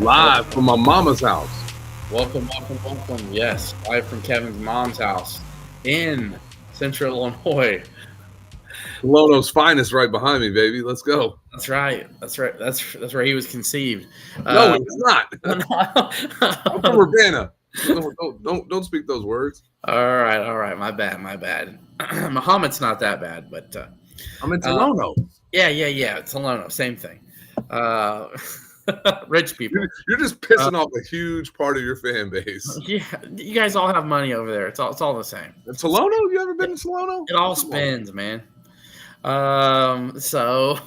Live from my mama's house. Welcome. Yes, live from Kevin's mom's house in Central Illinois. Lono's finest right behind me, baby. Let's go. That's right. That's where he was conceived. No, it's not. I'm from Urbana. Don't speak those words. All right. My bad. Muhammad's not that bad, but I'm in Toronto. Yeah. Toronto, same thing. Rich people. You're just pissing off a huge part of your fan base. Yeah, you guys all have money over there. It's all the same. Toronto? You ever been to Toronto? It all spins, man. So,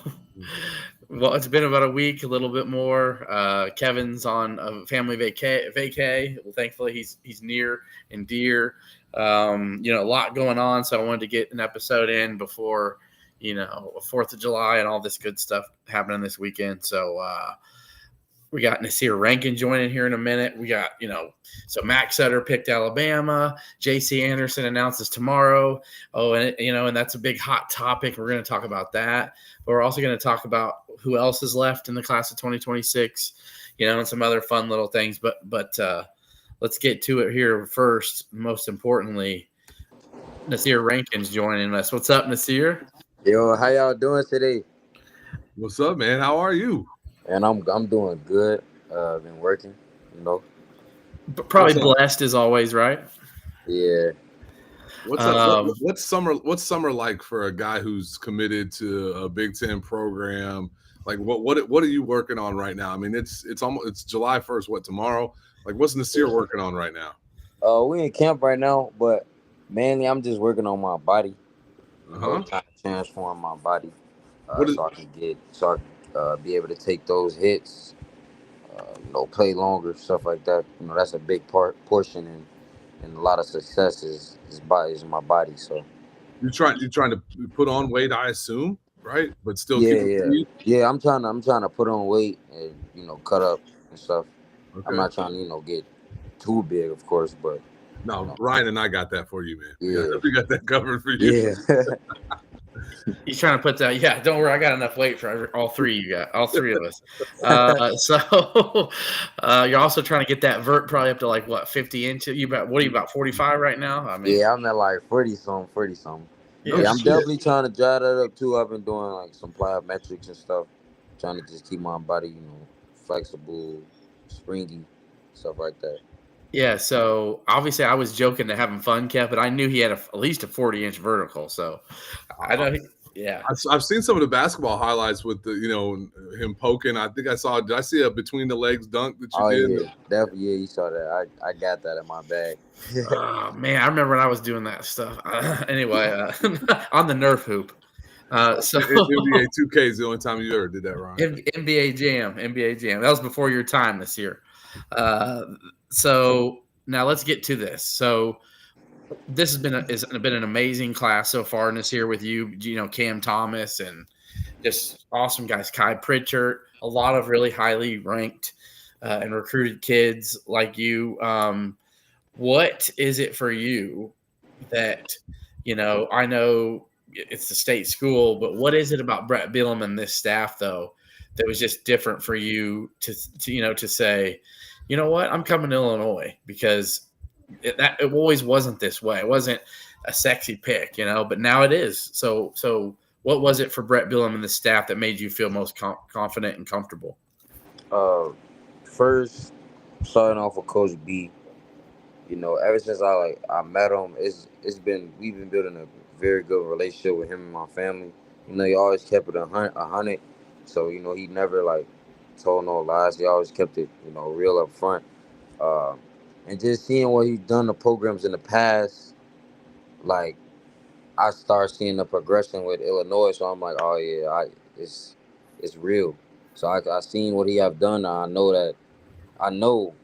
well, it's been about a week, a little bit more. Kevin's on a family vacay. Well, thankfully, he's near and dear. A lot going on, so I wanted to get an episode in before 4th of July and all this good stuff happening this weekend. So, we got Nasir Rankin joining here in a minute. We got, so Max Sutter picked Alabama. J.C. Anderson announces tomorrow. Oh, and that's a big hot topic. We're going to talk about that. But we're also going to talk about who else is left in the class of 2026, and some other fun little things. But let's get to it here first. Most importantly, Nasir Rankin's joining us. What's up, Nasir? Yo, how y'all doing today? What's up, man? How are you? And I'm doing good. Been working, Probably blessed as always, right? Yeah. What's summer like for a guy who's committed to a Big Ten program? Like what are you working on right now? I mean, it's July 1st. What, tomorrow? Like, what's Nasir working on right now? We in camp right now, but mainly I'm just working on my body. Trying to transform my body so I can be able to take those hits, play longer, stuff like that. That's a big portion and a lot of success is my body. So you're trying to put on weight, I assume, right? But still, yeah. I'm trying to put on weight and cut up and stuff. Okay. I'm not trying to get too big, of course, but no, Ryan and I got that for you, man. Yeah, we got that covered for you. Yeah. He's trying to put that. Yeah, don't worry. I got enough weight for all three. You got all three of us. So you're also trying to get that vert probably up to like what 50 inches. What are you about 45 right now? I mean, yeah, I'm at like 40 something. Yeah, I'm definitely trying to dry that up too. I've been doing like some plyometrics and stuff, trying to just keep my body, flexible, springy, stuff like that. Yeah, so obviously I was joking to having fun, Kev, but I knew he had at least a 40-inch vertical. So I know, I've seen some of the basketball highlights with the him poking. I think did I see a between the legs dunk that you did? Yeah, definitely. Yeah, you saw that. I got that in my bag. Oh man, I remember when I was doing that stuff. Anyway, on the Nerf hoop. So NBA 2K is the only time you ever did that, Ryan. NBA Jam. That was before your time this year. So now let's get to this. So this has been an amazing class so far this year with you, Cam Thomas and just awesome guys, Kai Pritchard, a lot of really highly ranked and recruited kids like you. What is it for you that, I know it's the state school, but what is it about Brett Bielema and this staff though that was just different for you to say, you know what, I'm coming to Illinois? Because it always wasn't this way. It wasn't a sexy pick, but now it is. So what was it for Brett Bielema and the staff that made you feel most confident and comfortable? First, starting off with Coach B, Ever since I met him, it's been we've been building a very good relationship with him and my family. He always kept it a hundred, so he never told no lies. He always kept it real up front. Uh, and just seeing what he's done the programs in the past, like I start seeing the progression with Illinois, so I'm like, oh yeah, it's real. So I seen what he have done. I know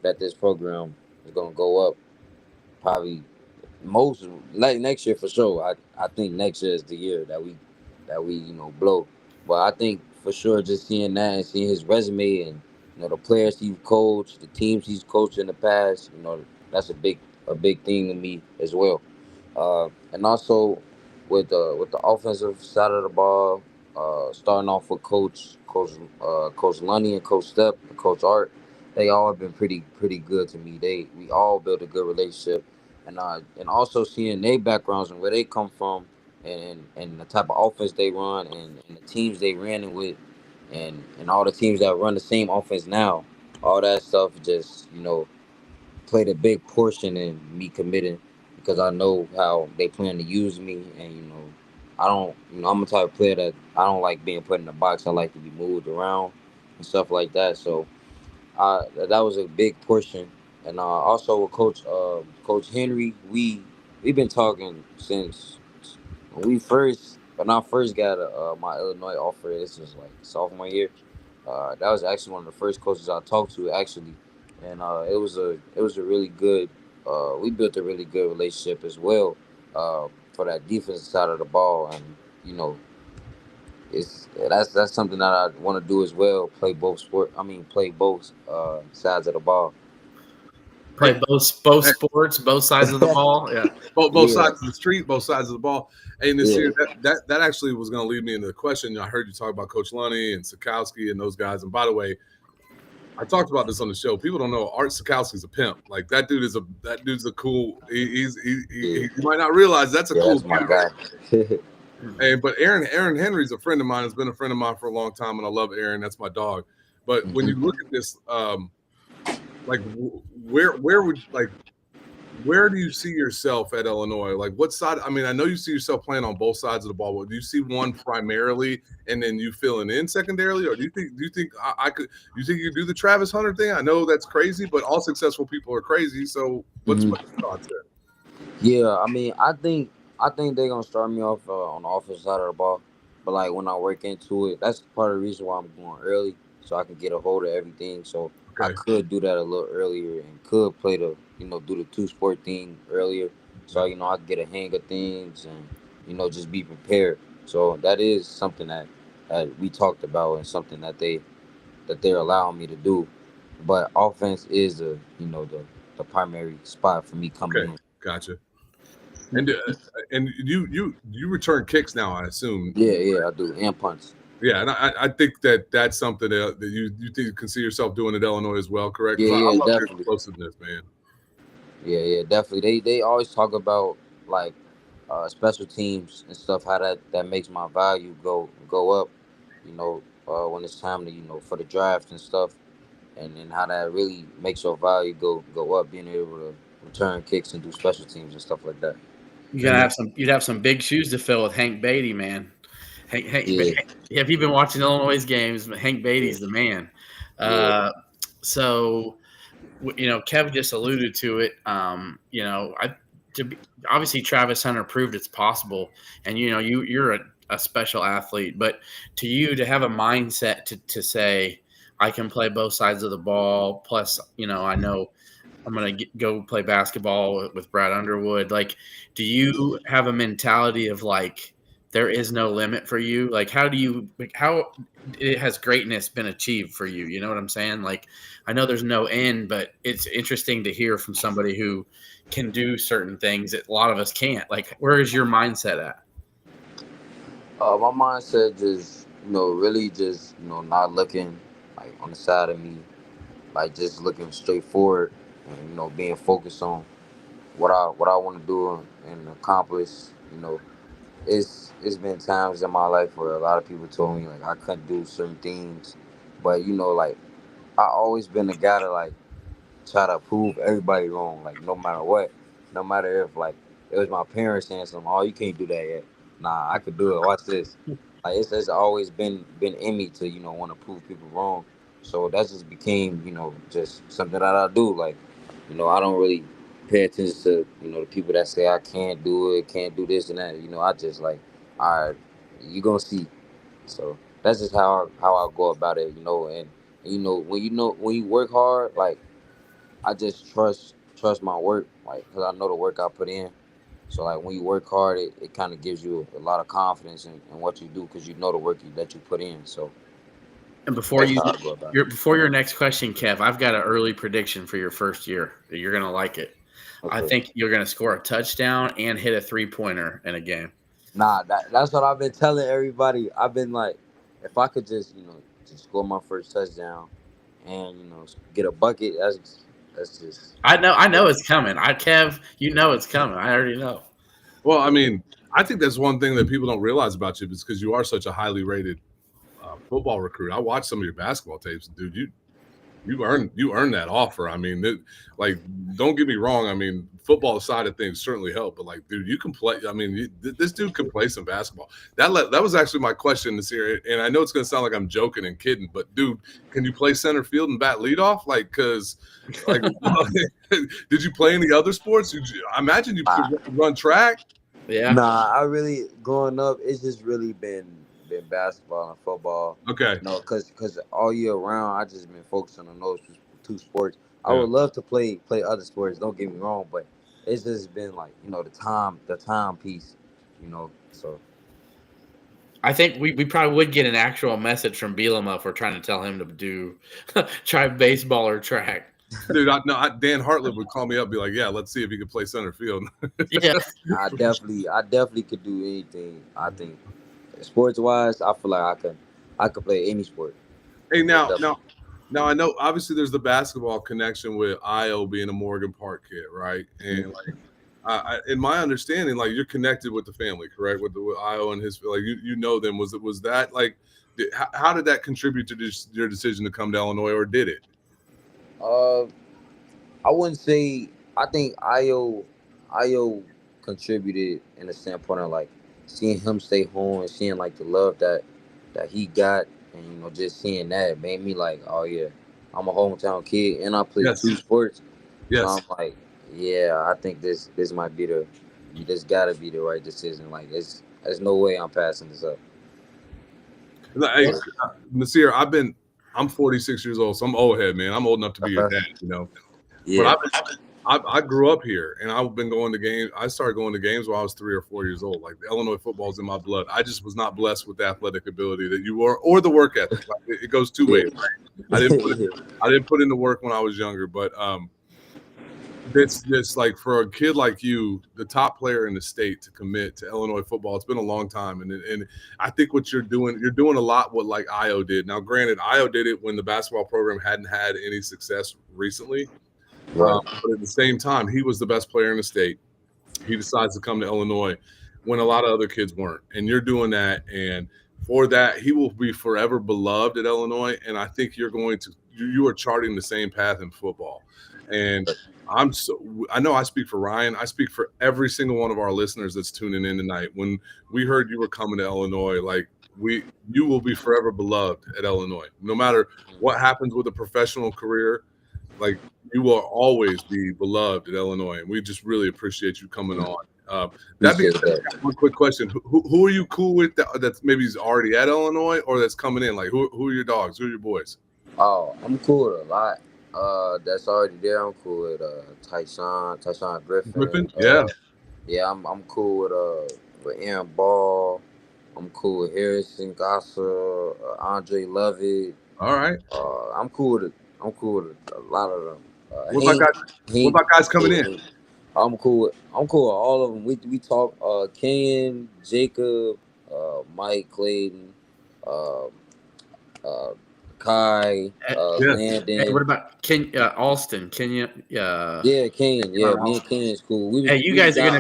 that this program is gonna go up probably most like next year for sure. I think next year is the year that we blow. But I think for sure just seeing that and seeing his resume and the players he's coached, the teams he's coached in the past, that's a big thing to me as well. And also with the offensive side of the ball, starting off with Coach Lunny and Coach Step and Coach Art, they all have been pretty good to me. We all built a good relationship, and also seeing their backgrounds and where they come from, and the type of offense they run, and the teams they ran it with, and all the teams that run the same offense now, all that stuff just played a big portion in me committing because I know how they plan to use me, and I don't, I'm the type of player that I don't like being put in a box. I like to be moved around and stuff like that. So that was a big portion. And also with Coach Henry, we've been talking since when I first got my Illinois offer. This was like sophomore year. That was actually one of the first coaches I talked to actually, and it was a really good. We built a really good relationship as well for that defensive side of the ball, and you know that's something that I want to do as well. Play both sport. I mean, play both sides of the ball. Play Hey, both hey, sports, both sides of the ball. Yeah. both Yeah, sides of the street, both sides of the ball. Hey, yeah. Nasir, that actually was going to lead me into the question. I heard you talk about Coach Lunny and Sikowski and those guys. And by the way, I talked about this on the show. People don't know Art Sikowski's a pimp. Like that dude's a cool. Yeah, You might not realize that's a yeah, cool that's my dude. guy. Hey, but Aaron Henry's a friend of mine. Has been a friend of mine for a long time, and I love Aaron. That's my dog. But when you Mhm. look at this, like where do you see yourself at Illinois? Like what side? I mean, I know you see yourself playing on both sides of the ball, but do you see one primarily and then you filling in secondarily, or do you think I could? You think you could do the Travis Hunter thing? I know that's crazy, but all successful people are crazy. So what's Mhm. your thoughts there? Yeah, I mean, I think they're gonna start me off on the offensive side of the ball, but like when I work into it, that's part of the reason why I'm going early, so I can get a hold of everything. So I Okay, could do that a little earlier and could play do the two sport thing earlier, so I can get a hang of things and just be prepared. So that is something that we talked about and something that they're allowing me to do. But offense is the primary spot for me coming okay, in. gotcha. And you return kicks now, I assume. Yeah, yeah, I do. And punts. Yeah, and I think that's something that you think you can see yourself doing at Illinois as well, correct? Yeah, Because I yeah, love your definitely. explosiveness, man. Yeah, yeah, definitely. They always talk about like special teams and stuff, how that makes my value go up, when it's time to, for the draft and stuff, and how that really makes your value go up, being able to return kicks and do special teams and stuff like that. And You'd have some big shoes to fill with Hank Beatty, man. But Yeah, if you've been watching Illinois games, Hank yeah, Beatty's the man. yeah. Uh, so Kev just alluded to it. Obviously Travis Hunter proved it's possible, and you're a special athlete, but to you to have a mindset to say I can play both sides of the ball. Plus, I know I'm gonna go play basketball with Brad Underwood. Like, do you have a mentality of like there is no limit for you? Like, how it has greatness been achieved for you? You know what I'm saying? Like, I know there's no end, but it's interesting to hear from somebody who can do certain things that a lot of us can't. Like, where is your mindset at? My mindset just, really just, not looking like on the side of me, like just looking straight forward and being focused on what I want to do and accomplish. It's been times in my life where a lot of people told me like I couldn't do certain things, but like I always been the guy to like try to prove everybody wrong. Like no matter what, no matter if like it was my parents saying something, oh you can't do that yet. Nah, I could do it. Watch this. Like it's always been in me to want to prove people wrong. So that just became just something that I do. Like I don't really pay attention to the people that say I can't do it, can't do this and that. I just like, all right, you gonna see. So that's just how I go about it. And when you work hard, like I just trust my work, like because I know the work I put in. So like when you work hard, it kind of gives you a lot of confidence in what you do because you know the work that you put in. So And that's how I go about it. before your next question, Kev, I've got an early prediction for your first year. You're gonna like it. Okay. I think you're gonna score a touchdown and hit a 3-pointer in a game. Nah, that's what I've been telling everybody. I've been like, if I could just score my first touchdown and get a bucket, that's just. I know it's coming. Kev, you know it's coming. I already know. Well, I mean, I think that's one thing that people don't realize about you is because you are such a highly rated football recruit. I watched some of your basketball tapes, dude. You earned that offer. I mean, don't get me wrong. I mean, football side of things certainly help, but like, dude, you can play. I mean, this dude can play some basketball. That was actually my question this year, and I know it's going to sound like I'm joking and kidding, but dude, can you play center field and bat leadoff? Like, because like, did you play any other sports? I imagine you run track. Yeah. Nah, I really growing up, it's just really been basketball and football. Okay. Because all year round, I just been focusing on those two sports. I would love to play other sports. Don't get me wrong, but it's just been like the time piece. So I think we probably would get an actual message from Bielema if we're trying to tell him to try baseball or track. Dude, Dan Hartlett would call me up and be like, yeah, let's see if he can play center field. Yeah. I definitely could do anything. I think sports wise, I feel like I could play any sport. Hey, now I know obviously there's the basketball connection with Io being a Morgan Park kid, right? And like, in my understanding, like you're connected with the family, correct? With Io and his, like you know them. Was that like, how did that contribute to your decision to come to Illinois, or did it? I wouldn't say. I think Io contributed in the standpoint of like seeing him stay home and seeing like the love that he got, and just seeing that made me like, oh yeah, I'm a hometown kid and I play two sports. Yes. So I'm like, yeah, I think this might be this gotta be the right decision. Like there's no way I'm passing this up. Hey, Nasir, I'm 46 years old, so I'm old head, man. I'm old enough to be your dad, Yeah. But I grew up here, and I've been going to games. I started going to games when I was 3 or 4 years old. Like the Illinois football is in my blood. I just was not blessed with the athletic ability that you were, or the work ethic. Like, it goes two ways. Right? I didn't put in the work when I was younger, but this like for a kid like you, the top player in the state, to commit to Illinois football, it's been a long time, and I think what you're doing a lot what like Io did. Now, granted, Io did it when the basketball program hadn't had any success recently, right. but at the same time, he was the best player in the state. He decides to come to Illinois when a lot of other kids weren't, and you're doing that, and for that, he will be forever beloved at Illinois, and I think you are charting the same path in football, and I know I speak for Ryan. I speak for every single one of our listeners that's tuning in tonight. When we heard you were coming to Illinois, like you will be forever beloved at Illinois. No matter what happens with a professional career, like you will always be beloved at Illinois. And we just really appreciate you coming on. That being said, one quick question: Who are you cool with that's maybe already at Illinois or that's coming in? Like who are your dogs? Who are your boys? Oh, I'm cool with a lot. That's already there. I'm cool with Tyshawn Griffin. Yeah, I'm cool with Aaron Ball. I'm cool with Harrison Gossa, Andre Lovett. All right. I'm cool with a lot of them. What about guys coming in? I'm cool with all of them. We talk Ken, Jacob, Mike Clayton, Kai, Landon. Hey, what about Alston? Kenya? Yeah, Ken. Yeah, me and Ken is cool. You guys are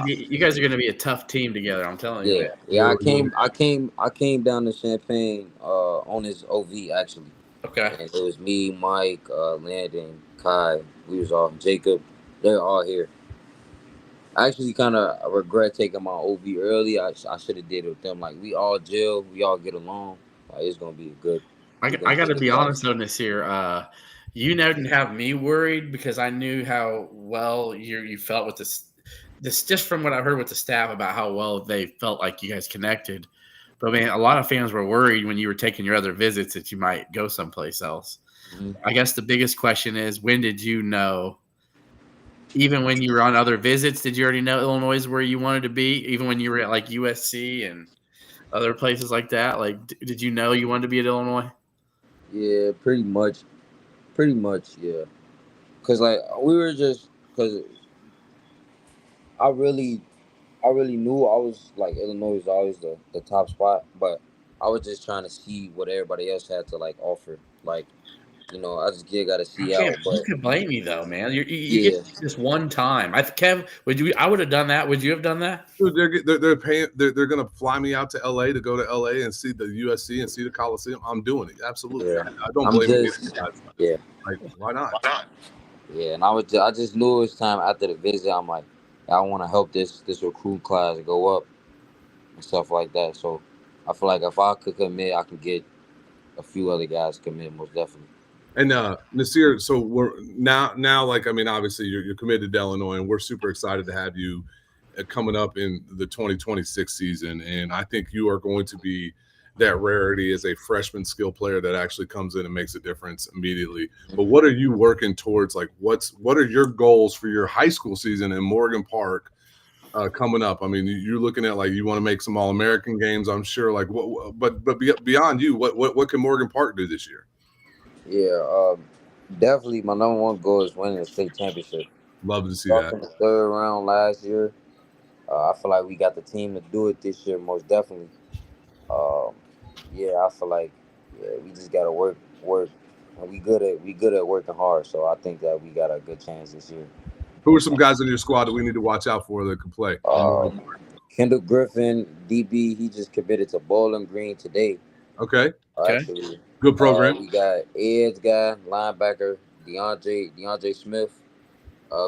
gonna be a tough team together. I'm telling you. Yeah. I came down to Champaign on his OV actually. Okay. And it was me, Mike, Landon, Kai, we was all Jacob. They're all here. I actually kind of regret taking my OV early. I should have did it with them. Like we all gel, we all get along. Like it's gonna be a good. I got to be honest though, Nasir. You didn't have me worried because I knew how well you felt with this. This just from what I heard with the staff about how well they felt like you guys connected. But man, a lot of fans were worried when you were taking your other visits that you might go someplace else. Mm-hmm. I guess the biggest question is, when did you know? Even when you were on other visits, did you already know Illinois is where you wanted to be? Even when you were at like USC and other places like that, like did you know you wanted to be at Illinois? Yeah, pretty much, yeah. Cause like we were just because I really knew I was like Illinois was always the top spot, but I was just trying to see what everybody else had to like offer. Like, you know, I just got to see out. But you can blame me though, man. You get this one time. Kev, I would have done that. Would you have done that? Dude, they're paying. They're gonna fly me out to LA to go to LA and see the USC and see the Coliseum. I'm doing it. Absolutely. Yeah. I don't blame you. Yeah. Like, why not? Yeah, and I just knew it was time after the visit. I'm like, I want to help this recruit class go up and stuff like that. So I feel like if I could commit, I could get a few other guys commit most definitely. And Nasir, so we're now like, I mean, obviously you're committed to Illinois, and we're super excited to have you coming up in the 2026 season. And I think you are going to be that rarity as a freshman skill player that actually comes in and makes a difference immediately. But what are you working towards? Like, what are your goals for your high school season in Morgan Park coming up? I mean, you're looking at like you want to make some All-American games, I'm sure. Like, but beyond you, what can Morgan Park do this year? Yeah, definitely. My number one goal is winning the state championship. Love to see that. In the third round last year, I feel like we got the team to do it this year, most definitely. Yeah, I feel like we just gotta work, and we good at working hard. So I think that we got a good chance this year. Who are some guys in your squad that we need to watch out for that can play? Kendall Griffin, DB. He just committed to Bowling Green today. Okay. Actually, good program. We got Ed's guy, linebacker DeAndre Smith.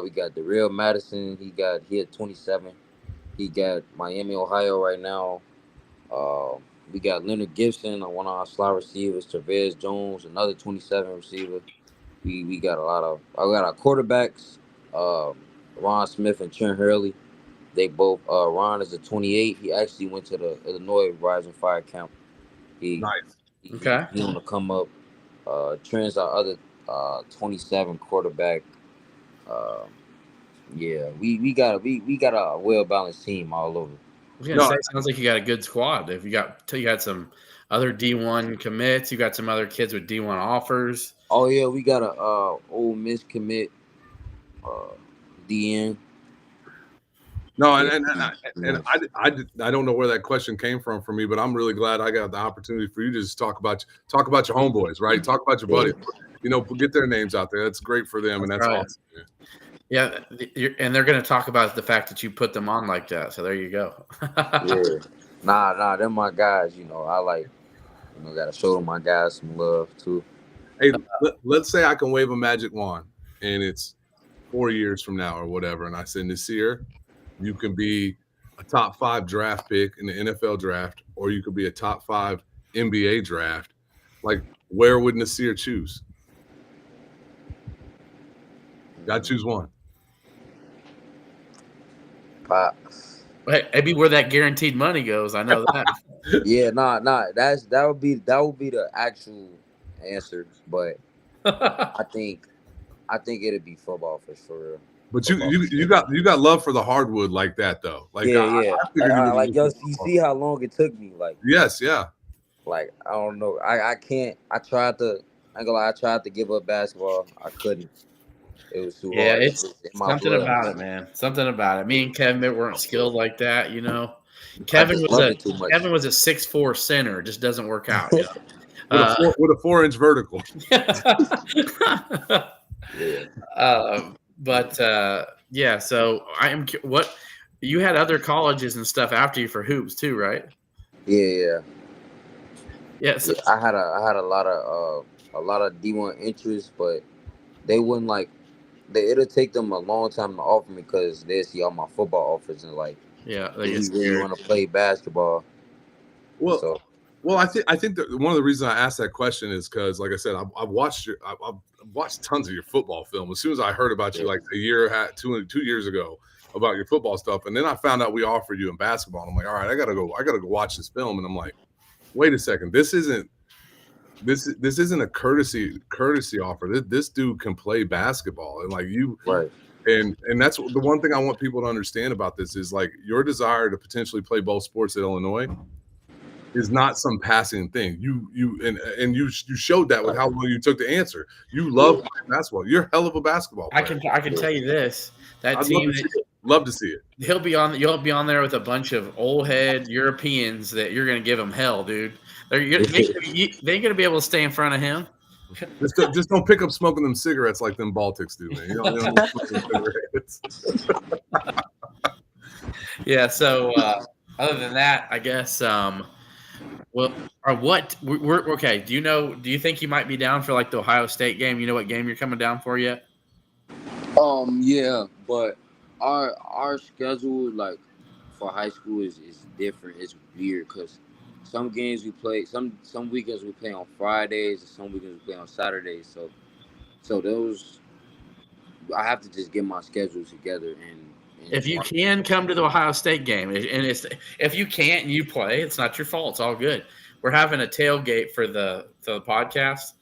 We got Darrell Madison. He had 27. He got Miami, Ohio right now. We got Leonard Gibson, one of our slot receivers. Travez Jones, another 27 receiver. We got I got our quarterbacks, Ron Smith and Trent Hurley. They both. Ron is a 28. He actually went to the Illinois Rising Fire Camp. Nice. He on the come up. Trent's our other 27 quarterback. Yeah, we got a well balanced team all over. I was gonna say, sounds like you got a good squad. If you got some other D1 commits, you got some other kids with D1 offers. Oh yeah, we got a Ole Miss commit, DN. No, and I don't know where that question came from for me, but I'm really glad I got the opportunity for you to just talk about your homeboys, right? Talk about your buddies. You know, get their names out there. That's great for them, and that's awesome. Yeah, and they're going to talk about the fact that you put them on like that. So there you go. Yeah, nah, they're my guys. You know, I like, got to show them my guys some love too. Hey, let's say I can wave a magic wand, and it's 4 years from now or whatever, and I say, Nasir, you can be a top 5 draft pick in the NFL draft, or you could be a top 5 NBA draft. Like, where would Nasir choose? Got to choose one. Maybe where that guaranteed money goes. I know that. Yeah, nah. That would be the actual answer, but I think it'd be football for sure. But you got love for the hardwood like that though. Like yeah. You see how long it took me. Like yes, yeah. Like I don't know. I can't. I tried to. I ain't gonna lie. I tried to give up basketball. I couldn't. It was too hard. Yeah, it's something about it, man. Something about it. Me and Kevin weren't skilled like that, you know. Kevin was a 6'4" center. It just doesn't work out. You know? with a 4-inch vertical. Yeah. So I am. What you had other colleges and stuff after you for hoops too, right? Yeah. Yeah. So I had a lot of D1 interest, but they wouldn't like. It'll take them a long time to offer me because they see all my football offers and like, Yeah, do they get we really scared. want to play basketball? Well, So I think that one of the reasons I asked that question is because, like I said, I've watched tons of your football film. As soon as I heard about you, like a year, 2 years ago, about your football stuff, and then I found out we offered you in basketball. And I'm like, all right, I gotta go watch this film. And I'm like, wait a second, this isn't a courtesy offer. This dude can play basketball, and like you, right. and that's the one thing I want people to understand about this is like your desire to potentially play both sports at Illinois is not some passing thing. You showed that with how long you took to answer. You love playing basketball. You're a hell of a basketball player. I can tell you this: that I'd team, love to see it. you'll be on there with a bunch of old head Europeans that you're going to give them hell, dude. They ain't going to be able to stay in front of him. Just don't pick up smoking them cigarettes like them Baltics do, man. You don't smoke them cigarettes. Yeah. So other than that, I guess. Well, or what? We're okay. Do you think you might be down for like the Ohio State game? You know what game you're coming down for yet? Yeah, but our schedule like for high school is different. It's weird because some games we play, some weekends we play on Fridays, and some weekends we play on Saturdays. So those I have to just get my schedule together and if you can come to the Ohio State game, and if you can't and you play, it's not your fault. It's all good. We're having a tailgate for the podcast.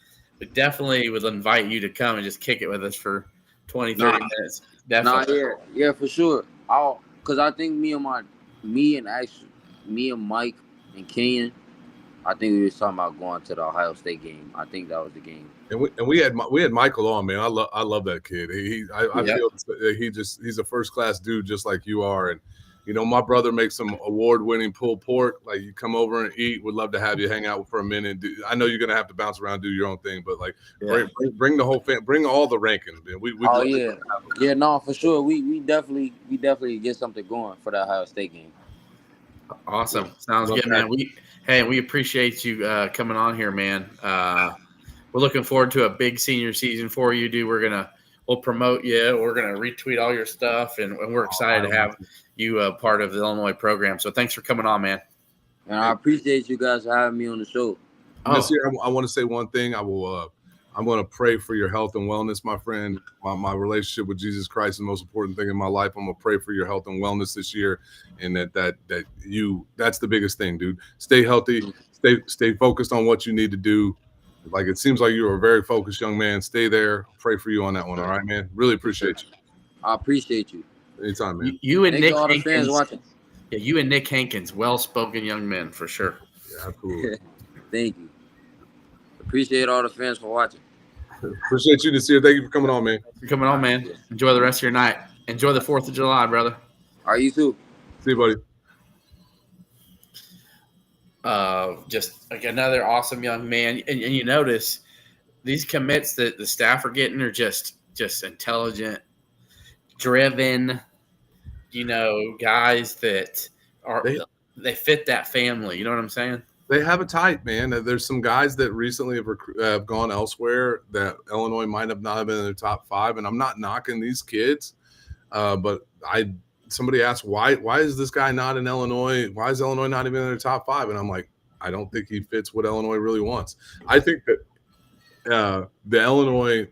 We definitely would invite you to come and just kick it with us for 20, 30 minutes. Definitely. Yeah, for sure. Because I think me and Mike and Kenyon, I think we were talking about going to the Ohio State game. I think that was the game. And we had Michael on, man. I love that kid. I feel that he's a first class dude just like you are. And you know, my brother makes some award-winning pulled pork. Like, you come over and eat. Would love to have you hang out for a minute. I know you're gonna have to bounce around, do your own thing, but like, bring the whole bring all the Rankin. Man. No, for sure. We definitely get something going for the Ohio State game. Awesome, sounds good, man. We appreciate you coming on here, man. We're looking forward to a big senior season for you, dude. We'll promote you. We're gonna retweet all your stuff, and we're excited to have you part of the Illinois program. So thanks for coming on, man. And I appreciate you guys having me on the show. Nasir, I want to say one thing. I'm going to pray for your health and wellness, my friend. My relationship with Jesus Christ is the most important thing in my life. I'm going to pray for your health and wellness this year, and that's the biggest thing, dude. Stay healthy. Stay focused on what you need to do. Like, it seems like you're a very focused young man. Stay there. Pray for you on that one. All right, man. Really appreciate you. I appreciate you. Anytime, man. You and Nick all the Hankins, fans watching. Yeah, you and Nick Hankins, well-spoken young men for sure. Yeah, absolutely. Thank you. Appreciate all the fans for watching. Appreciate you, Nasir. Thank you for coming on, man. You're coming on, man. Enjoy the rest of your night. Enjoy the 4th of July, brother. All right, you too. See you, buddy. Just like another awesome young man. And you notice these commits that the staff are getting are just intelligent, driven, guys that they fit that family. You know what I'm saying? They have a type, man. There's some guys that recently have gone elsewhere that Illinois might have not been in their top 5, and I'm not knocking these kids, but somebody asked why is this guy not in Illinois? Why is Illinois not even in their top 5? And I'm like, I don't think he fits what Illinois really wants. I think that the Illinois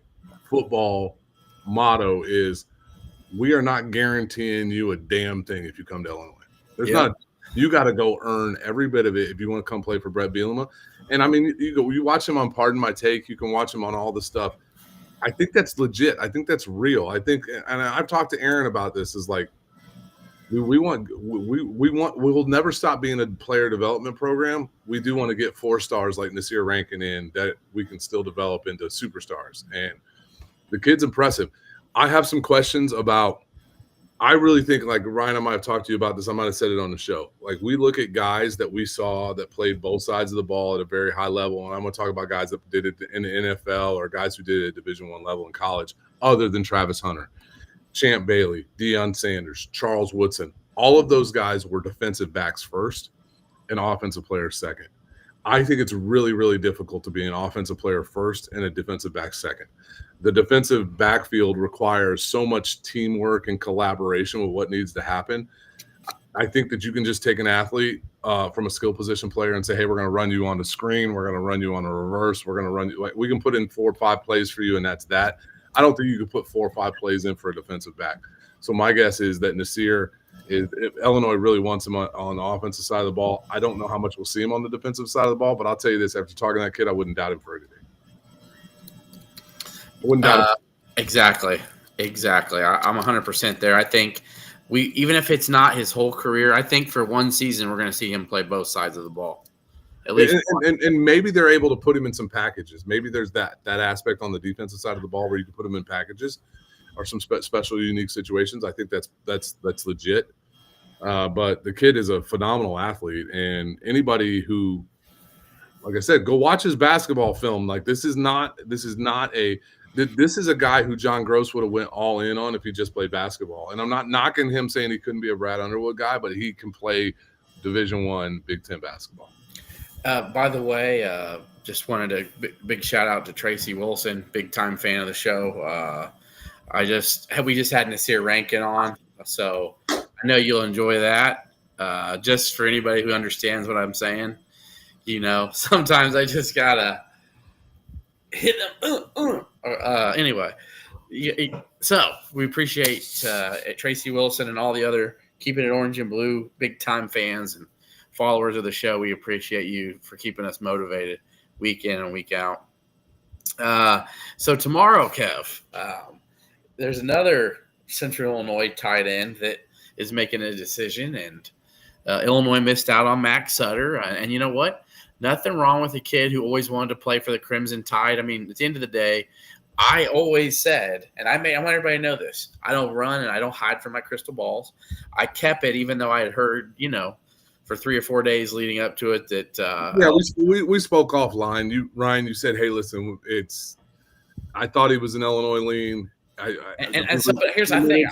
football motto is, we are not guaranteeing you a damn thing if you come to Illinois. There's not. You got to go earn every bit of it if you want to come play for Brett Bielema. And I mean, you watch him on Pardon My Take. You can watch him on all the stuff. I think that's legit. I think that's real. I think, and I've talked to Aaron about this. Is like, we'll never stop being a player development program. We do want to get 4 stars like Nasir Rankin in that we can still develop into superstars. And the kid's impressive. I have some questions about. I really think, like, Ryan, I might have talked to you about this. I might have said it on the show. Like, we look at guys that we saw that played both sides of the ball at a very high level, and I'm going to talk about guys that did it in the NFL or guys who did it at Division I level in college, other than Travis Hunter, Champ Bailey, Deion Sanders, Charles Woodson. All of those guys were defensive backs first and offensive players second. I think it's really, really difficult to be an offensive player first and a defensive back second. the defensive backfield requires so much teamwork and collaboration with what needs to happen. I think that you can just take an athlete from a skill position player and say, hey, we're going to run you on the screen. We're going to run you on a reverse. We're going to run you. Like, we can put in 4 or 5 plays for you, and that's that. I don't think you could put 4 or 5 plays in for a defensive back. So my guess is that Nasir, if Illinois really wants him on the offensive side of the ball, I don't know how much we'll see him on the defensive side of the ball, but I'll tell you this, after talking to that kid, I wouldn't doubt him for anything. I wouldn't doubt him. Exactly. I'm 100% there. I think even if it's not his whole career, I think for one season we're going to see him play both sides of the ball. At least, and maybe they're able to put him in some packages. Maybe there's that aspect on the defensive side of the ball where you can put him in packages or some special, unique situations. I think that's legit. But the kid is a phenomenal athlete, and anybody who, like I said, go watch his basketball film. Like this is a guy who John Gross would have went all in on if he just played basketball. And I'm not knocking him saying he couldn't be a Brad Underwood guy, but he can play Division I Big Ten basketball. By the way, just wanted a big shout out to Tracy Wilson, big time fan of the show. We just had Nasir Rankin on, so I know you'll enjoy that. Just for anybody who understands what I'm saying, sometimes I just gotta hit them. Anyway, so we appreciate Tracy Wilson and all the other Keeping It Orange and Blue big time fans and followers of the show. We appreciate you for keeping us motivated week in and week out. So tomorrow, Kev, there's another Central Illinois tight end that is making a decision, and Illinois missed out on Max Sutter. And you know what? Nothing wrong with a kid who always wanted to play for the Crimson Tide. I mean, at the end of the day, I always said, and I want everybody to know this, I don't run and I don't hide from my crystal balls. I kept it even though I had heard, for 3 or 4 days leading up to it that we spoke offline. Ryan, you said, hey, listen, I thought he was an Illinois lean. But here's the thing.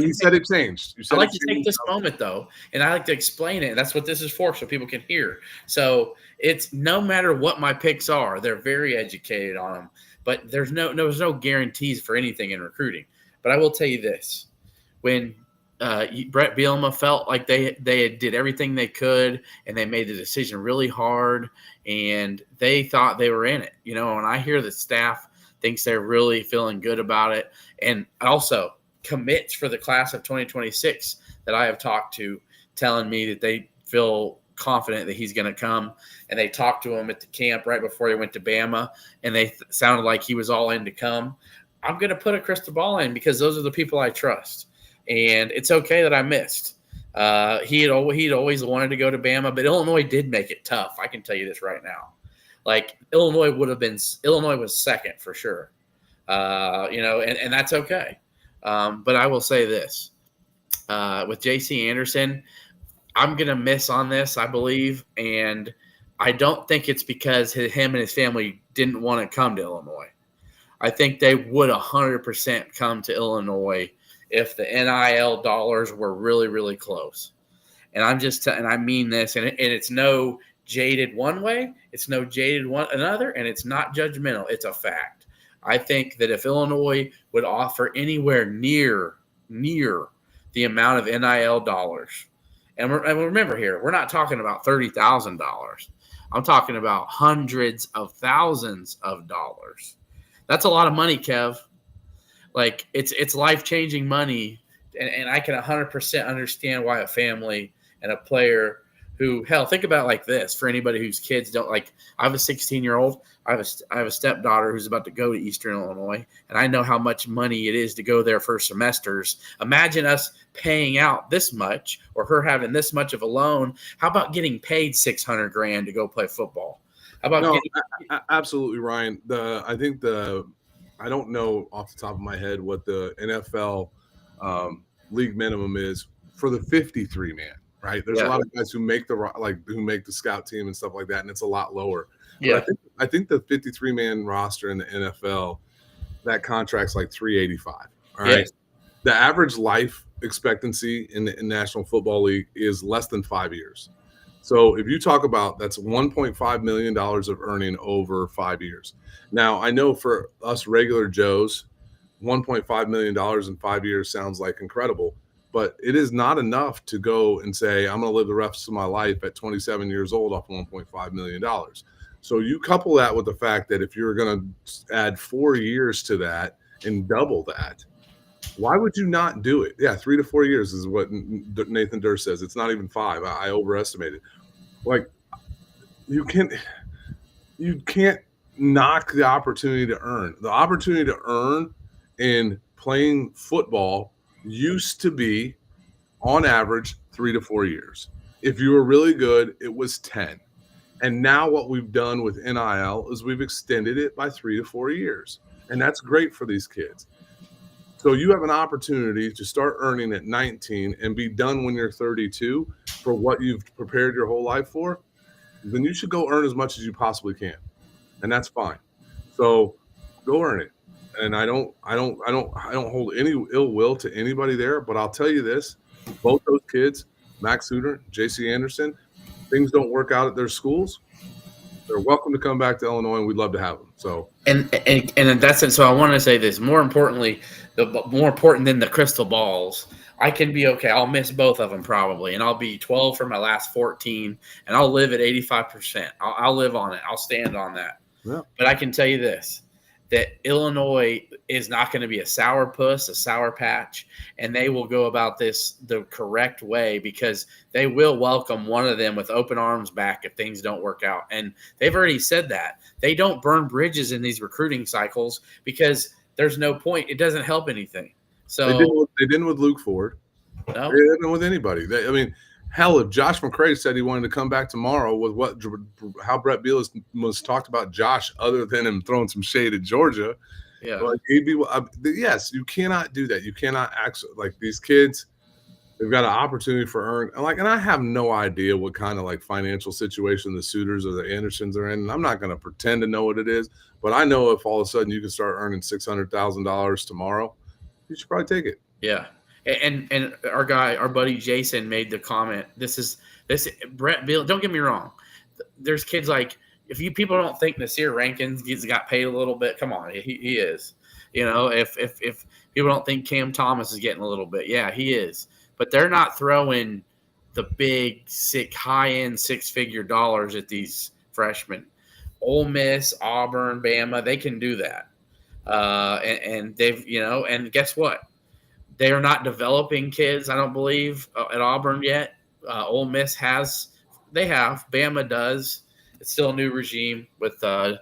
You said it changed. I like to take this moment, though, and I like to explain it. That's what this is for, so people can hear. So it's no matter what my picks are, they're very educated on them. But there's no guarantees for anything in recruiting. But I will tell you this. When Brett Bielema felt like they did everything they could, and they made the decision really hard, and they thought they were in it. And I hear the staff thinks they're really feeling good about it. And also commits for the class of 2026 that I have talked to, telling me that they feel confident that he's going to come. And they talked to him at the camp right before he went to Bama, and they sounded like he was all in to come. I'm going to put a crystal ball in because those are the people I trust. And it's okay that I missed. He'd always wanted to go to Bama, but Illinois did make it tough. I can tell you this right now. Like Illinois was second for sure. And that's okay. But I will say this, with JC Anderson, I'm going to miss on this, I believe. And I don't think it's because him and his family didn't want to come to Illinois. I think they would 100% come to Illinois if the NIL dollars were really, really close. And and I mean this, and it's no jaded one way, it's no jaded one another, and it's not judgmental. It's a fact. I think that if Illinois would offer anywhere near the amount of NIL dollars, and remember here, we're not talking about $30,000. I'm talking about hundreds of thousands of dollars. That's a lot of money, Kev. Like it's life-changing money, and I can 100% understand why a family and a player who, hell, think about it like this, for anybody whose kids don't, like, I have a 16-year-old, I have a stepdaughter who's about to go to Eastern Illinois, and I know how much money it is to go there for semesters. Imagine us paying out this much, or her having this much of a loan. How about getting paid $600,000 to go play football? How about absolutely, Ryan. I don't know off the top of my head what the NFL league minimum is for the 53 man. Right, there's a lot of guys who make the scout team and stuff like that, and it's a lot lower. Yeah, but I think the 53 man roster in the NFL, that contract's like $385. All right, the average life expectancy in the National Football League is less than 5 years. So if you talk about that's $1.5 million of earning over 5 years. Now, I know for us regular Joes, $1.5 million in 5 years sounds like incredible, but it is not enough to go and say, I'm going to live the rest of my life at 27 years old off $1.5 million. So you couple that with the fact that if you're going to add 4 years to that and double that, why would you not do it? Yeah, 3 to 4 years is what Nathan Durst says. It's not even 5. I overestimated. Like you can't knock the opportunity to earn. The opportunity to earn in playing football used to be on average 3 to 4 years. If you were really good, it was 10. And now what we've done with NIL is we've extended it by 3 to 4 years. And that's great for these kids. So you have an opportunity to start earning at 19 and be done when you're 32 for what you've prepared your whole life for. Then you should go earn as much as you possibly can. And that's fine. So go earn it. And I don't hold any ill will to anybody there, but I'll tell you this, both those kids, Max Suter, JC Anderson, things don't work out at their schools. They're welcome to come back to Illinois, and we'd love to have them. So and that's it. So I want to say this. More importantly, more important than the crystal balls, I can be okay. I'll miss both of them probably, and I'll be 12 for my last 14, and I'll live at 85%. I'll live on it. I'll stand on that. Yeah. But I can tell you this, that Illinois is not going to be a sourpuss, a sour patch, and they will go about this the correct way because they will welcome one of them with open arms back if things don't work out. And they've already said that. They don't burn bridges in these recruiting cycles because there's no point. It doesn't help anything. So they didn't with Luke Ford. No. They didn't with anybody. Hell, if Josh McCray said he wanted to come back tomorrow with how Brett Beal was talked about Josh, other than him throwing some shade at Georgia, yeah, like he'd be. Yes, you cannot do that. You cannot actually like these kids. They've got an opportunity for earn. And I have no idea what kind of like financial situation the Suitors or the Andersons are in. And I'm not going to pretend to know what it is, but I know if all of a sudden you can start earning $600,000 tomorrow, you should probably take it. Yeah. And our buddy Jason made the comment. This Brett Beal. Don't get me wrong. There's kids like if you people don't think Nasir Rankin got paid a little bit, come on, he is. You know, if people don't think Cam Thomas is getting a little bit, yeah, he is. But they're not throwing the big high-end six-figure dollars at these freshmen. Ole Miss, Auburn, Bama, they can do that. And they've, and guess what? They are not developing kids, I don't believe, at Auburn yet. Ole Miss they have. Bama does. It's still a new regime with the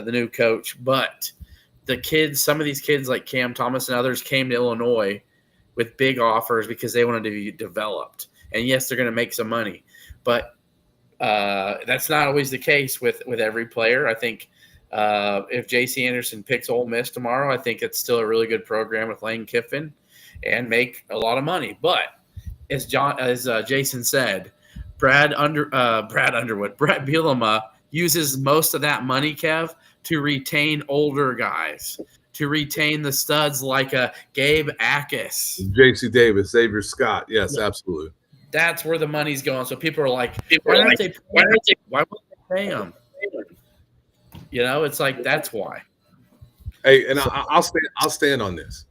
new coach. But some of these kids like Cam Thomas and others came to Illinois with big offers because they wanted to be developed. And yes, they're going to make some money. But that's not always the case with every player. I think if J.C. Anderson picks Ole Miss tomorrow, I think it's still a really good program with Lane Kiffin and make a lot of money. But as Jason said, Brett Bielema uses most of that money, Kev, to retain older guys, to retain the studs like a Gabe Akis, J.C. Davis, Xavier Scott. Yes, absolutely. That's where the money's going. So people are like, why wouldn't they pay them? It's like that's why. Hey, and I'll stand on this.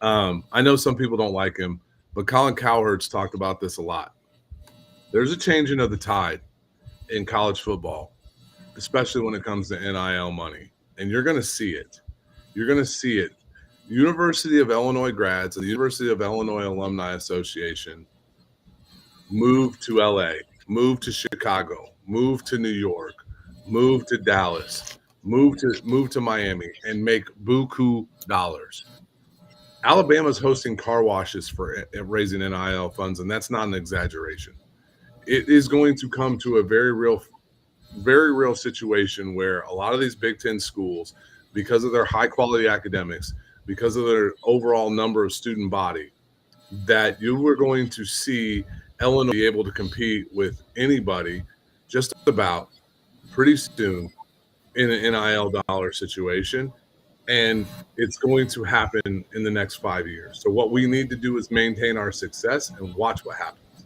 I know some people don't like him, but Colin Cowherd's talked about this a lot. There's a changing of the tide in college football, especially when it comes to NIL money, and you're going to see it. You're going to see it. University of Illinois grads, the University of Illinois Alumni Association, move to LA, move to Chicago, move to New York, move to Dallas, move to Miami, and make buku dollars. Alabama's hosting car washes for raising NIL funds, and that's not an exaggeration. It is going to come to a very real situation where a lot of these Big Ten schools, because of their high quality academics, because of their overall number of student body, that you were going to see Illinois be able to compete with anybody just about pretty soon in an NIL dollar situation. And it's going to happen in the next 5 years. So what we need to do is maintain our success and watch what happens.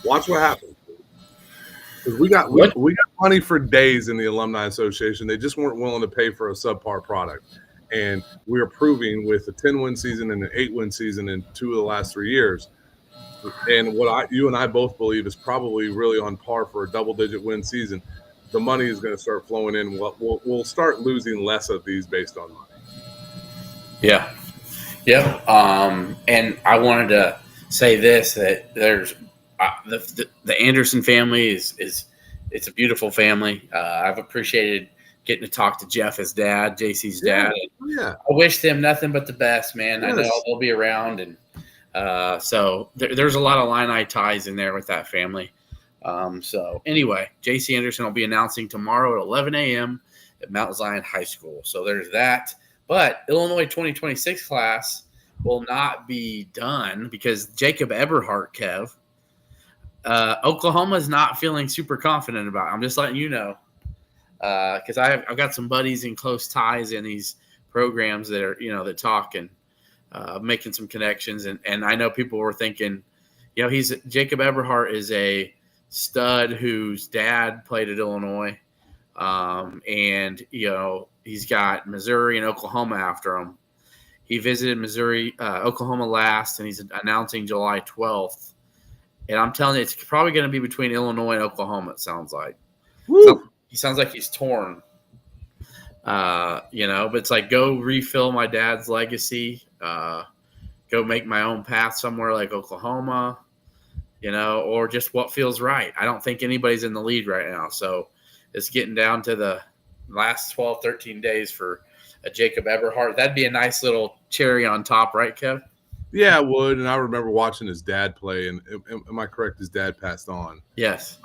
Watch what happens. We got money for days in the Alumni Association. They just weren't willing to pay for a subpar product. And we're proving with a 10-win season and an 8-win season in 2 of the last 3 years. And what you and I both believe is probably really on par for a double-digit win season. The money is going to start flowing in. We'll start losing less of these based on money. Yeah. Yep. And I wanted to say this, that there's the Anderson family is it's a beautiful family. I've appreciated getting to talk to Jeff, his dad, JC's dad. Yeah. I wish them nothing but the best, man. Yes. I know they'll be around, and so there's a lot of Illini ties in there with that family. So anyway, JC Anderson will be announcing tomorrow at 11 a.m. at Mount Zion High School. So there's that. But Illinois 2026 class will not be done because Jacob Eberhardt, Kev, Oklahoma's not feeling super confident about it. I'm just letting you know, because I've got some buddies in close ties in these programs that are, that talk and making some connections. And I know people were thinking, Jacob Eberhardt is a stud whose dad played at Illinois. And he's got Missouri and Oklahoma after him. He visited Oklahoma last, and he's announcing July 12th. And I'm telling you, it's probably going to be between Illinois and Oklahoma, it sounds like. So he sounds like he's torn. But it's like, go refill my dad's legacy. Go make my own path somewhere like Oklahoma, or just what feels right. I don't think anybody's in the lead right now. So it's getting down to the last 12, 13 days for a Jacob Eberhardt. That'd be a nice little cherry on top, right, Kev? Yeah, it would. And I remember watching his dad play. And am I correct? His dad passed on. Yes.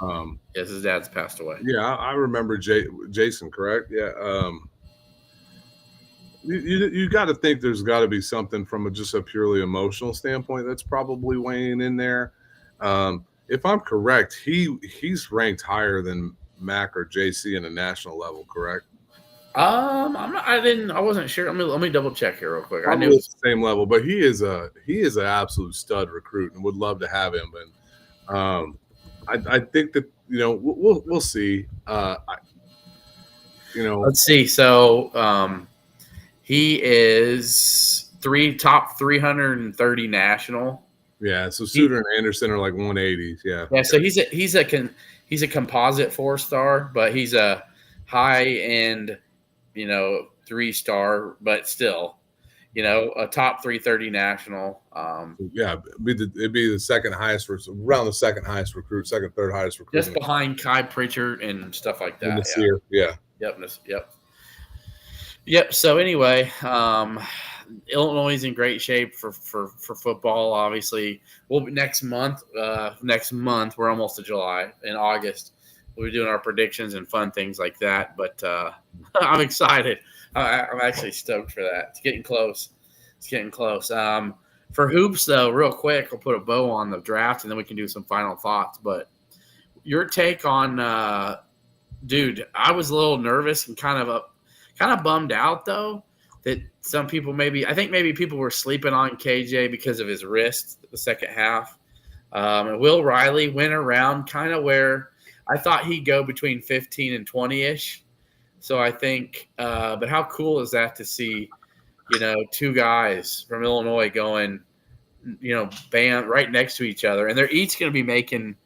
Yes, his dad's passed away. Yeah, I remember Jason, correct? Yeah. You got to think there's got to be something from just a purely emotional standpoint that's probably weighing in there. If I'm correct, he's ranked higher than Mac or JC in a national level, correct? I wasn't sure. Let me double check here real quick. Probably I knew it's the same level, but he is an absolute stud recruit, and would love to have him. And I think that we'll see. Let's see. So he is top 330 national. Yeah. So Suter and Anderson are like 180s. Yeah. Yeah. So he's a composite 4-star, but he's a high end, 3-star, but still, a top 330 national. Yeah, it'd be the second highest, around the second highest recruit, third highest recruit. Just behind Kai Pritchard and stuff like that. Nasir, yeah. Yep. So anyway, Illinois is in great shape for football. Obviously, next month. We're almost to July. In August, we'll be doing our predictions and fun things like that. But I'm excited. I'm actually stoked for that. It's getting close. For hoops, though, real quick, I'll put a bow on the draft, and then we can do some final thoughts. But your take on, dude, I was a little nervous and kind of bummed out, though, that some people maybe people were sleeping on KJ because of his wrist the second half. And Will Riley went around kind of where I thought he'd go between 15 and 20-ish. So I think but how cool is that to see, two guys from Illinois going, bam, right next to each other. And they're each going to be making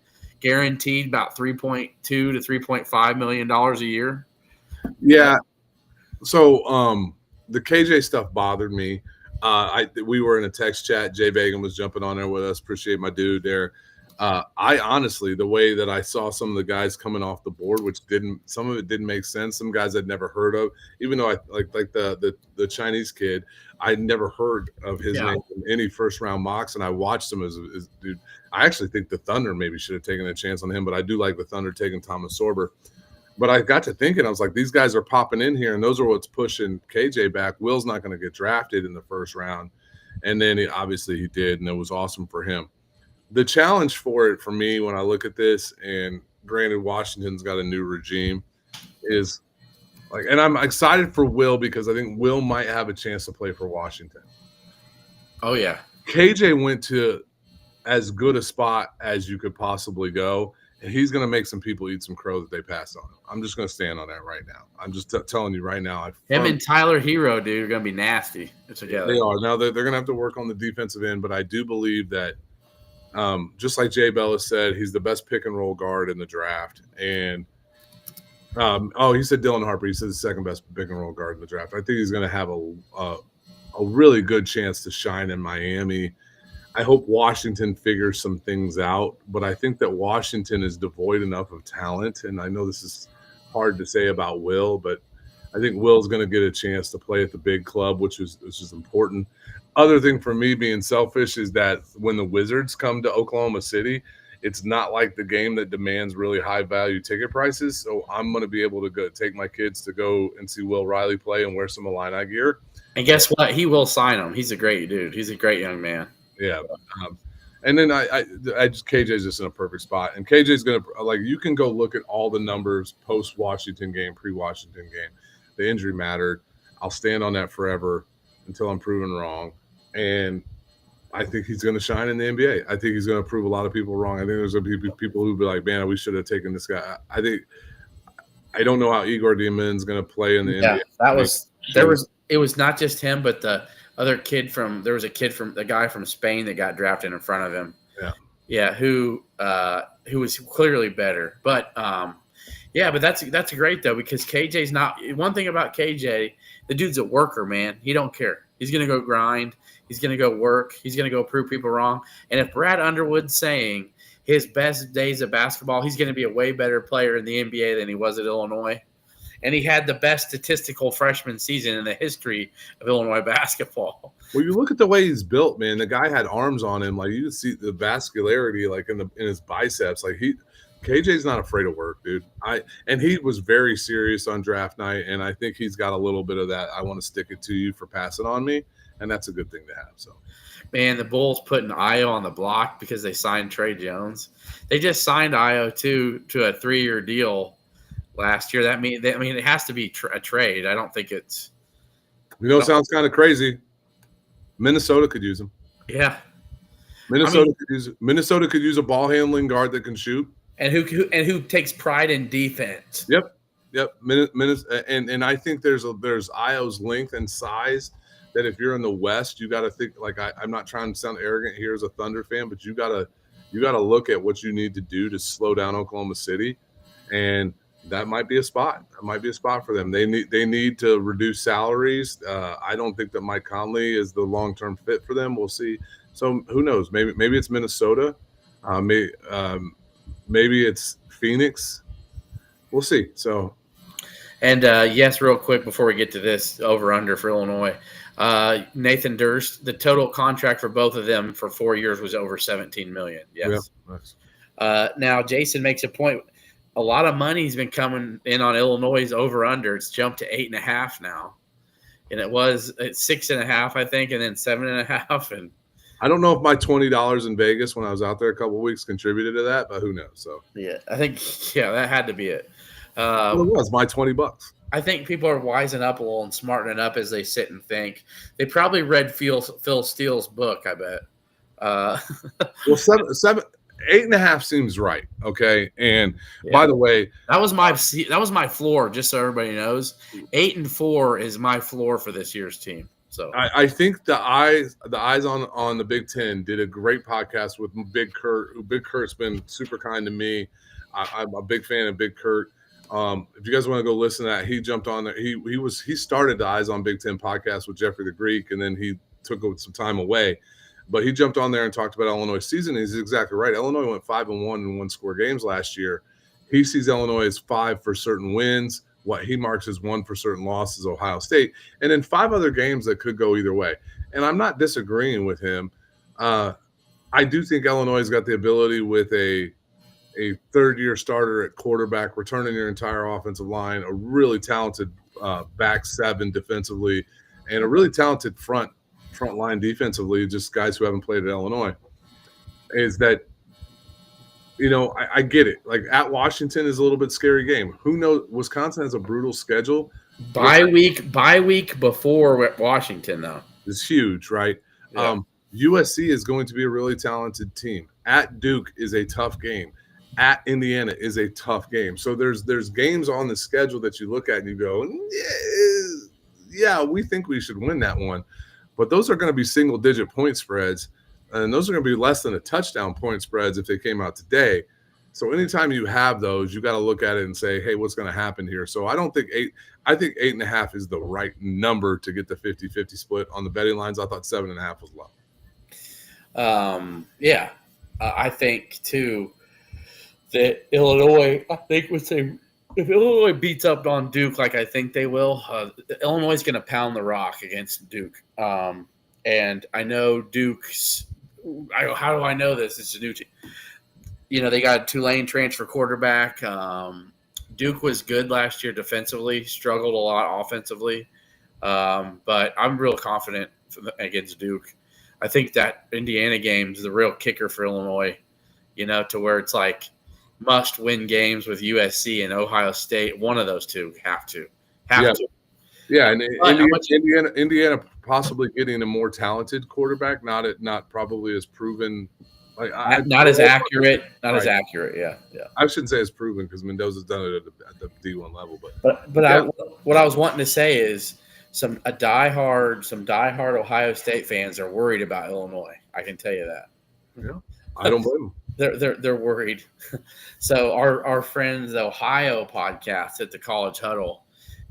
guaranteed about $3.2 to $3.5 million a year. Yeah. So the KJ stuff bothered me. We were in a text chat. Jay Vagan was jumping on there with us. Appreciate my dude there. I honestly, the way that I saw some of the guys coming off the board, some of it didn't make sense. Some guys I'd never heard of, even though I like the Chinese kid, I'd never heard of his name in any first round mocks. And I watched him as dude. I actually think the Thunder maybe should have taken a chance on him, but I do like the Thunder taking Thomas Sorber. But I got to thinking, I was like, these guys are popping in here, and those are what's pushing KJ back. Will's not going to get drafted in the first round. And then he did, and it was awesome for him. The challenge for me when I look at this, and granted Washington's got a new regime, is like, and I'm excited for Will because I think Will might have a chance to play for Washington. Oh, yeah. KJ went to as good a spot as you could possibly go. he's going to make some people eat some crow that they pass on him. I'm just going to stand on that right now. I'm just telling you right now. Him and Tyler Hero, dude, are going to be nasty together. They are. Now, they're going to have to work on the defensive end, but I do believe that, just like Jay Bellis said, he's the best pick-and-roll guard in the draft. And, he said Dylan Harper. He said the second best pick-and-roll guard in the draft. I think he's going to have a really good chance to shine in Miami. I hope Washington figures some things out, but I think that Washington is devoid enough of talent. And I know this is hard to say about Will, but I think Will's going to get a chance to play at the big club, which is important. Other thing for me being selfish is that when the Wizards come to Oklahoma City, it's not like the game that demands really high value ticket prices. So I'm going to be able to go take my kids to go and see Will Riley play and wear some Illini gear. And guess what? He will sign him. He's a great dude. He's a great young man. Yeah. And then I just KJ's just in a perfect spot. And KJ's going to, like, you can go look at all the numbers post-Washington game, pre-Washington game. The injury mattered. I'll stand on that forever until I'm proven wrong. And I think he's going to shine in the NBA. I think he's going to prove a lot of people wrong. I think there's going to be people who be like, man, we should have taken this guy. I don't know how Igor Diamon's going to play in the NBA. It was not just him, but the other kid the guy from Spain that got drafted in front of him. Yeah. Who was clearly better. But but that's great though, because KJ's not one thing about KJ, the dude's a worker, man. He don't care. He's gonna go grind, he's gonna go work, he's gonna go prove people wrong. And if Brad Underwood's saying his best days of basketball, he's gonna be a way better player in the NBA than he was at Illinois. And he had the best statistical freshman season in the history of Illinois basketball. Well, you look at the way he's built, man. The guy had arms on him. Like, you can see the vascularity, like in his biceps. Like, KJ's not afraid of work, dude. And he was very serious on draft night, and I think he's got a little bit of that. I want to stick it to you for passing on me, and that's a good thing to have. So, man, the Bulls putting Io on the block because they signed Trey Jones. They just signed Io to a 3-year deal last year. It has to be a trade. I don't think it's. It sounds kind of crazy. Minnesota could use him. Yeah, Minnesota could use a ball handling guard that can shoot and who takes pride in defense. Yep. And I think there's Io's length and size that if you're in the West, you got to think, like, I'm not trying to sound arrogant here as a Thunder fan, but you gotta look at what you need to do to slow down Oklahoma City, and that might be a spot. That might be a spot for them. They need to reduce salaries. I don't think that Mike Conley is the long-term fit for them. We'll see. So who knows? Maybe it's Minnesota. Maybe it's Phoenix. We'll see. So, and yes, real quick before we get to this over/under for Illinois, Nathan Durst, the total contract for both of them for 4 years was over $17 million. Yes. Yeah, nice. Now Jason makes a point. A lot of money's been coming in on Illinois' over/under. It's jumped to 8.5 now, and it was at 6.5, I think, and then 7.5. And I don't know if my $20 in Vegas when I was out there a couple of weeks contributed to that, but who knows? So yeah, I think that had to be it. Well, it was my $20. I think people are wising up a little and smartening up as they sit and think. They probably read Phil Steele's book, I bet. Well, 8.5 seems right. Okay. And by the way, that was my floor, just so everybody knows. 8 and 4 is my floor for this year's team. So I think the eyes on the Big Ten did a great podcast with Big Kurt. Big Kurt's been super kind to me. I'm a big fan of Big Kurt. If you guys want to go listen to that, he jumped on there. He started the Eyes on Big Ten podcast with Jeffrey the Greek, and then he took some time away. But he jumped on there and talked about Illinois' season. He's exactly right. Illinois went 5-1 in one-score games last year. He sees Illinois as 5 for certain wins. What he marks as 1 for certain losses, Ohio State, and then 5 other games that could go either way. And I'm not disagreeing with him. I do think Illinois has got the ability with a third-year starter at quarterback, returning your entire offensive line, a really talented back 7 defensively, and a really talented front line defensively, just guys who haven't played at Illinois, is that, I get it. Like, at Washington is a little bit scary game. Who knows? Wisconsin has a brutal schedule. Bye week before Washington, though. It's huge, right? Yeah. USC is going to be a really talented team. At Duke is a tough game. at Indiana is a tough game. So there's games on the schedule that you look at and you go, yeah, we think we should win that one. But those are going to be single-digit point spreads, and those are going to be less than a touchdown point spreads if they came out today. So anytime you have those, you got to look at it and say, hey, what's going to happen here? So I don't think I think 8.5 is the right number to get the 50-50 split on the betting lines. I thought 7.5 was low. Yeah, I think too that Illinois, I think would say if Illinois beats up on Duke like I think they will, Illinois is going to pound the rock against Duke. And I know Duke's. How do I know this? It's a new team. They got a Tulane transfer quarterback. Duke was good last year defensively, struggled a lot offensively. But I'm real confident against Duke. I think that Indiana game is the real kicker for Illinois, to where it's like must-win games with USC and Ohio State. One of those two have to. Yeah, and Indiana possibly getting a more talented quarterback, not probably as proven. Not as accurate. Yeah. I shouldn't say as proven because Mendoza's done it at the D1 level, but yeah. What I was wanting to say is some diehard Ohio State fans are worried about Illinois. I can tell you that. Yeah, I don't blame them. They're worried. So our friends, the Ohio podcast at the College Huddle,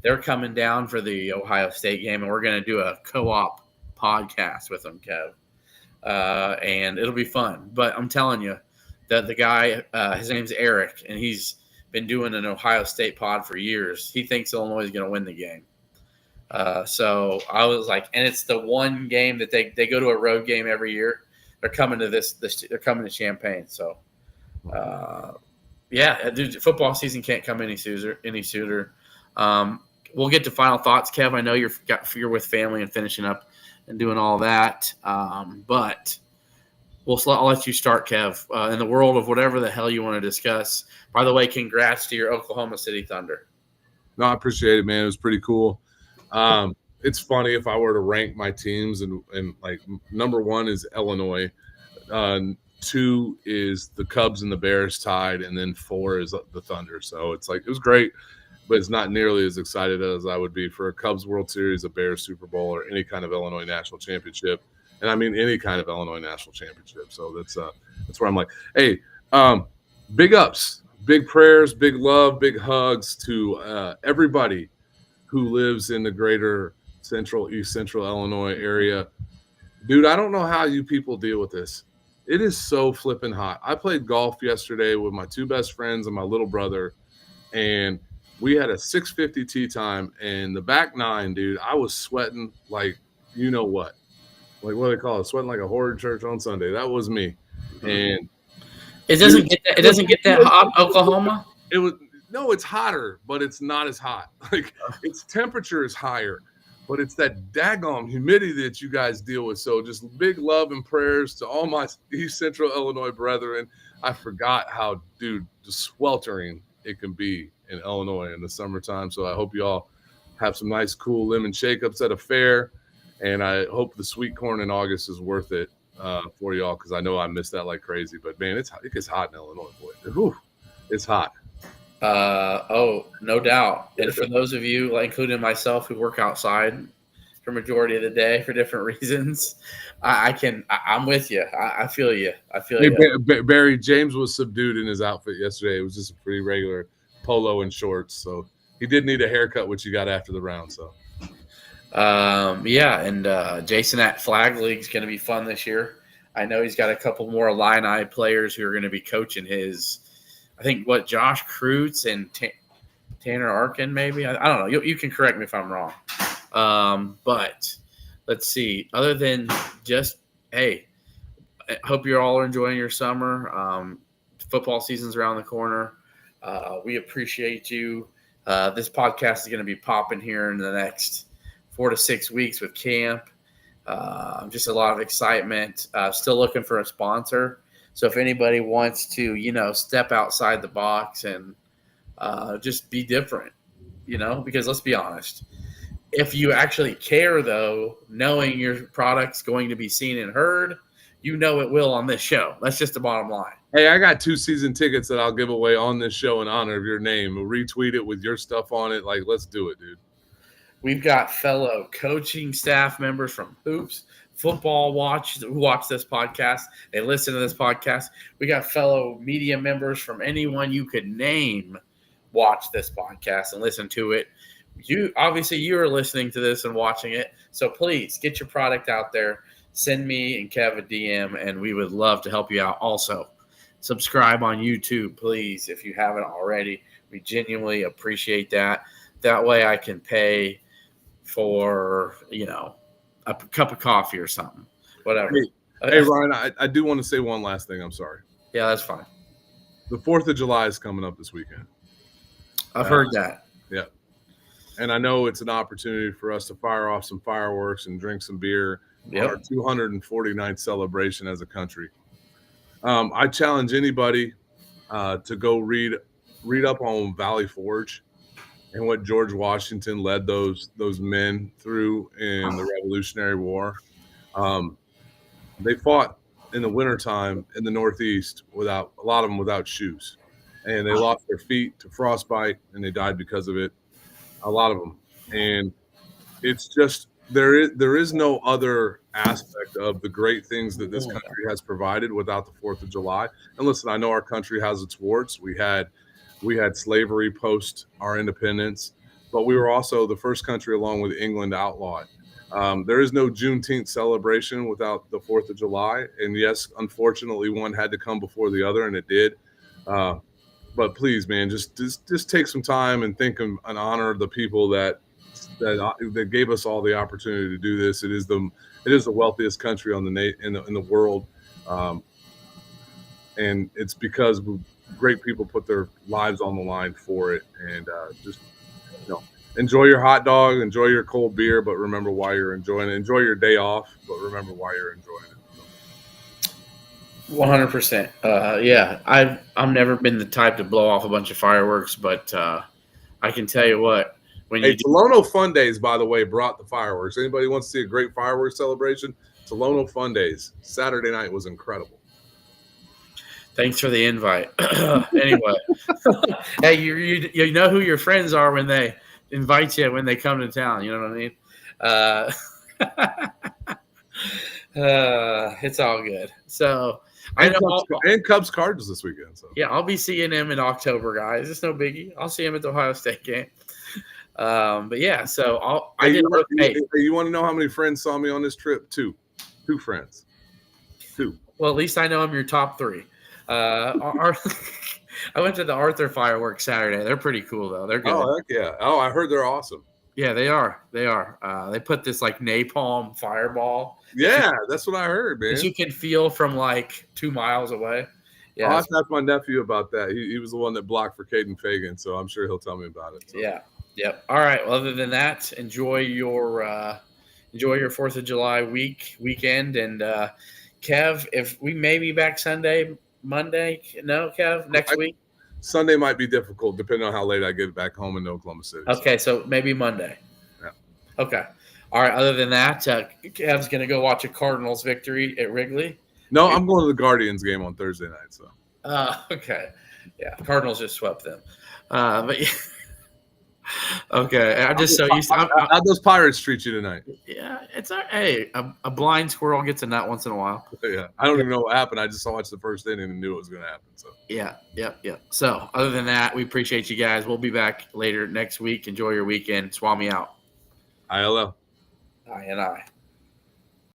they're coming down for the Ohio State game, and we're going to do a co-op podcast with them, Kev. And it'll be fun. But I'm telling you that the guy, his name's Eric, and he's been doing an Ohio State pod for years. He thinks Illinois is going to win the game. So I was like, and it's the one game that they go to a road game every year. They're coming to they're coming to Champaign. So, yeah, dude, football season can't come any sooner. We'll get to final thoughts, Kev. I know you're with family and finishing up and doing all that. But I'll let you start, Kev, in the world of whatever the hell you want to discuss. By the way, congrats to your Oklahoma City Thunder. No, I appreciate it, man. It was pretty cool. It's funny if I were to rank my teams and like number 1 is Illinois. 2 is the Cubs and the Bears tied. And then 4 is the Thunder. So it's like, it was great, but it's not nearly as excited as I would be for a Cubs World Series, a Bears Super Bowl, or any kind of Illinois National Championship. And I mean, any kind of Illinois National Championship. So that's where I'm like, hey, big ups, big prayers, big love, big hugs to everybody who lives in the greater East Central Illinois area. Dude, I don't know how you people deal with this. It is so flipping hot. I played golf yesterday with my 2 best friends and my little brother, and we had a 6:50 tee time, and the back 9, dude, I was sweating like you know what. Like what do they call it? Sweating like a whore in church on Sunday. That was me. And it doesn't get that hot, Oklahoma? No, it's hotter, but it's not as hot. Like its temperature is higher, but it's that daggone humidity that you guys deal with. So just big love and prayers to all my East Central Illinois brethren. I forgot how, dude, sweltering it can be in Illinois in the summertime. So I hope you all have some nice, cool lemon shake-ups at a fair. And I hope the sweet corn in August is worth it for y'all, because I know I missed that like crazy. But, man, it gets hot in Illinois, boy. Whew, it's hot. No doubt. And for those of you, including myself, who work outside for majority of the day for different reasons, I'm with you. I feel you. Barry, James was subdued in his outfit yesterday. It was just a pretty regular polo and shorts. So he did need a haircut, which he got after the round. So, yeah. And Jason at Flag League is going to be fun this year. I know he's got a couple more Illini players who are going to be coaching his. I think Josh Kreutz and Tanner Arkin, maybe. I don't know. You can correct me if I'm wrong. But let's see. Other than just, hey, I hope you're all enjoying your summer. Football season's around the corner. We appreciate you. This podcast is going to be popping here in the next 4 to 6 weeks with camp. Just a lot of excitement. Still looking for a sponsor. So if anybody wants to, step outside the box and just be different, because let's be honest, if you actually care, though, knowing your product's going to be seen and heard, you know it will on this show. That's just the bottom line. Hey, I got 2 season tickets that I'll give away on this show in honor of your name. We'll retweet it with your stuff on it. Like, let's do it, dude. We've got fellow coaching staff members from Hoops Football Watch who watch this podcast. They listen to this podcast. We got fellow media members from anyone you could name watch this podcast and listen to it. You are listening to this and watching it. So please get your product out there. Send me and Kev a DM, and we would love to help you out. Also, subscribe on YouTube, please, if you haven't already. We genuinely appreciate that. That way I can pay for, a cup of coffee or something, whatever. Hey Ryan, I do want to say one last thing. I'm sorry. Yeah, that's fine. The 4th of July is coming up this weekend. I've heard that. Yeah. And I know it's an opportunity for us to fire off some fireworks and drink some beer. Yep. Our 249th celebration as a country. I challenge anybody to go read up on Valley Forge and what George Washington led those men through in the Revolutionary War. They fought in the wintertime in the Northeast a lot of them without shoes, and they lost their feet to frostbite, and they died because of it. A lot of them, and it's just there is no other aspect of the great things that this country has provided without the 4th of July. And listen, I know our country has its warts. We had slavery post our independence, but we were also the first country, along with England, to outlaw it. There is no Juneteenth celebration without the 4th of July. And yes, unfortunately, one had to come before the other, and it did. But please, man, just take some time and think and honor the people that gave us all the opportunity to do this. It is the wealthiest country in the world, and it's because great people put their lives on the line for it. And just enjoy your hot dog, enjoy your cold beer, but remember why you're enjoying it. Enjoy your day off, but remember why you're enjoying it. 100%. Yeah, I've never been the type to blow off a bunch of fireworks, but I can tell you what. Tolono Fun Days, by the way, brought the fireworks. Anybody wants to see a great fireworks celebration? Tolono Fun Days. Saturday night was incredible. Thanks for the invite. Anyway, hey, you know who your friends are when they invite you when they come to town. You know what I mean? It's all good. So and Cubs Cardinals this weekend. So yeah, I'll be seeing him in October, guys. It's no biggie. I'll see him at the Ohio State game. But yeah, so you want to know how many friends saw me on this trip? Two friends. 2. Well, at least I know I'm your top 3. I went to the Arthur fireworks Saturday. They're pretty cool though. They're good. Oh heck yeah! Oh, I heard they're awesome. Yeah, they are. They put this like napalm fireball. Yeah, that's what I heard, man. That you can feel from like 2 miles away. Yeah, I'll have to ask my nephew about that. He was the one that blocked for Caden Fagan, so I'm sure he'll tell me about it. So. Yeah. Yep. All right. Well, other than that, enjoy your 4th of July weekend, and Kev, if we may be back Monday. No, Kev, next week. Sunday might be difficult depending on how late I get back home in Oklahoma City. Okay, so maybe Monday. Yeah. Okay. All right. Other than that, Kev's going to go watch a Cardinals victory at Wrigley. No, I'm going to the Guardians game on Thursday night. So. Okay. Yeah, Cardinals just swept them. But yeah. Okay, I'm just so used to. How'd those Pirates treat you tonight? Yeah, it's hey, a blind squirrel gets a nut once in a while. Yeah, I don't even know what happened. I just watched the first inning and knew it was going to happen. So yeah. So other than that, we appreciate you guys. We'll be back later next week. Enjoy your weekend. Swami out. ILL. I and I.